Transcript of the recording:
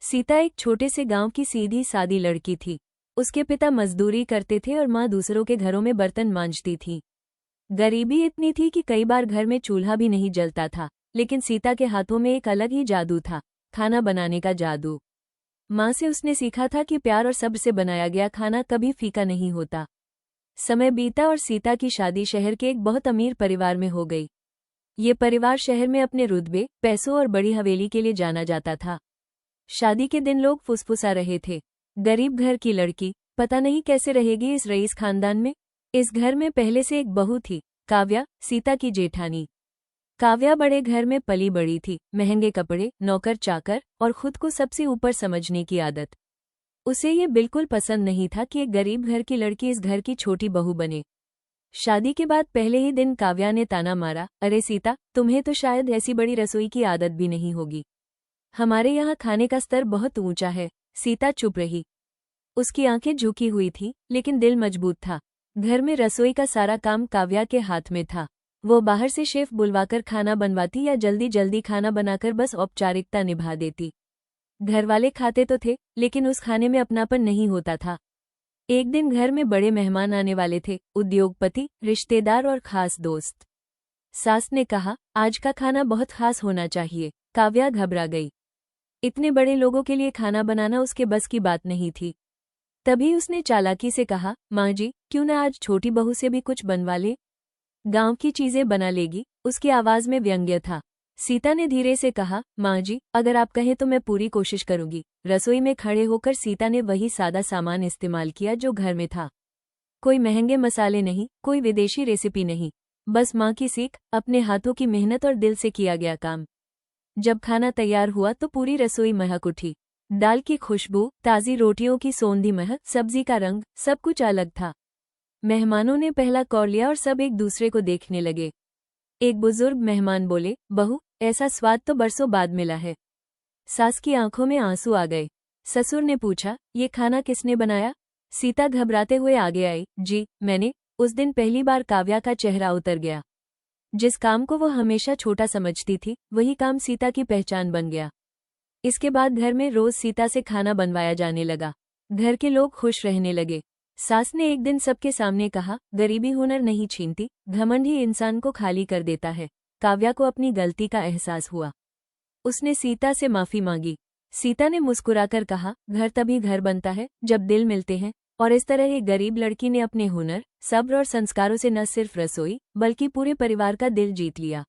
सीता एक छोटे से गांव की सीधी सादी लड़की थी। उसके पिता मजदूरी करते थे और माँ दूसरों के घरों में बर्तन मांजती थी। गरीबी इतनी थी कि कई बार घर में चूल्हा भी नहीं जलता था, लेकिन सीता के हाथों में एक अलग ही जादू था, खाना बनाने का जादू। माँ से उसने सीखा था कि प्यार और सब्र से बनाया गया खाना कभी फीका नहीं होता। समय बीता और सीता की शादी शहर के एक बहुत अमीर परिवार में हो गई। ये परिवार शहर में अपने रुतबे, पैसों और बड़ी हवेली के लिए जाना जाता था। शादी के दिन लोग फुसफुसा रहे थे, गरीब घर की लड़की पता नहीं कैसे रहेगी इस रईस खानदान में। इस घर में पहले से एक बहू थी, काव्या, सीता की जेठानी। काव्या बड़े घर में पली बड़ी थी, महंगे कपड़े, नौकर चाकर और खुद को सबसे ऊपर समझने की आदत। उसे ये बिल्कुल पसंद नहीं था कि एक गरीब घर की लड़की इस घर की छोटी बहू बने। शादी के बाद पहले ही दिन काव्या ने ताना मारा, अरे सीता, तुम्हें तो शायद ऐसी बड़ी रसोई की आदत भी नहीं होगी। हमारे यहाँ खाने का स्तर बहुत ऊंचा है। सीता चुप रही। उसकी आंखें झुकी हुई थीं, लेकिन दिल मजबूत था। घर में रसोई का सारा काम काव्या के हाथ में था। वो बाहर से शेफ बुलवाकर खाना बनवाती या जल्दी जल्दी खाना बनाकर बस औपचारिकता निभा देती। घर वाले खाते तो थे, लेकिन उस खाने में अपनापन नहीं होता था। एक दिन घर में बड़े मेहमान आने वाले थे, उद्योगपति, रिश्तेदार और खास दोस्त। सास ने कहा, आज का खाना बहुत खास होना चाहिए। काव्या घबरा गई। इतने बड़े लोगों के लिए खाना बनाना उसके बस की बात नहीं थी। तभी उसने चालाकी से कहा, माँ जी, क्यों न आज छोटी बहू से भी कुछ बनवा ले। गांव की चीजें बना लेगी। उसकी आवाज में व्यंग्य था। सीता ने धीरे से कहा, माँ जी, अगर आप कहें तो मैं पूरी कोशिश करूंगी। रसोई में खड़े होकर सीता ने वही सादा सामान इस्तेमाल किया जो घर में था। कोई महंगे मसाले नहीं, कोई विदेशी रेसिपी नहीं, बस माँ की सीख, अपने हाथों की मेहनत और दिल से किया गया काम। जब खाना तैयार हुआ तो पूरी रसोई महक उठी। दाल की खुशबू, ताज़ी रोटियों की सौंधी महक, सब्जी का रंग, सब कुछ अलग था। मेहमानों ने पहला कौर लिया और सब एक दूसरे को देखने लगे। एक बुजुर्ग मेहमान बोले, बहू, ऐसा स्वाद तो बरसों बाद मिला है। सास की आंखों में आंसू आ गए। ससुर ने पूछा, ये खाना किसने बनाया? सीता घबराते हुए आगे आई, जी, मैंने। उस दिन पहली बार काव्या का चेहरा उतर गया। जिस काम को वो हमेशा छोटा समझती थी, वही काम सीता की पहचान बन गया। इसके बाद घर में रोज सीता से खाना बनवाया जाने लगा। घर के लोग खुश रहने लगे। सास ने एक दिन सबके सामने कहा, गरीबी हुनर नहीं छीनती, घमंड ही इंसान को खाली कर देता है। काव्या को अपनी गलती का एहसास हुआ। उसने सीता से माफी मांगी। सीता ने मुस्कुराकर कहा, घर तभी घर बनता है जब दिल मिलते हैं। और इस तरह एक गरीब लड़की ने अपने हुनर, सब्र और संस्कारों से न सिर्फ रसोई, बल्कि पूरे परिवार का दिल जीत लिया।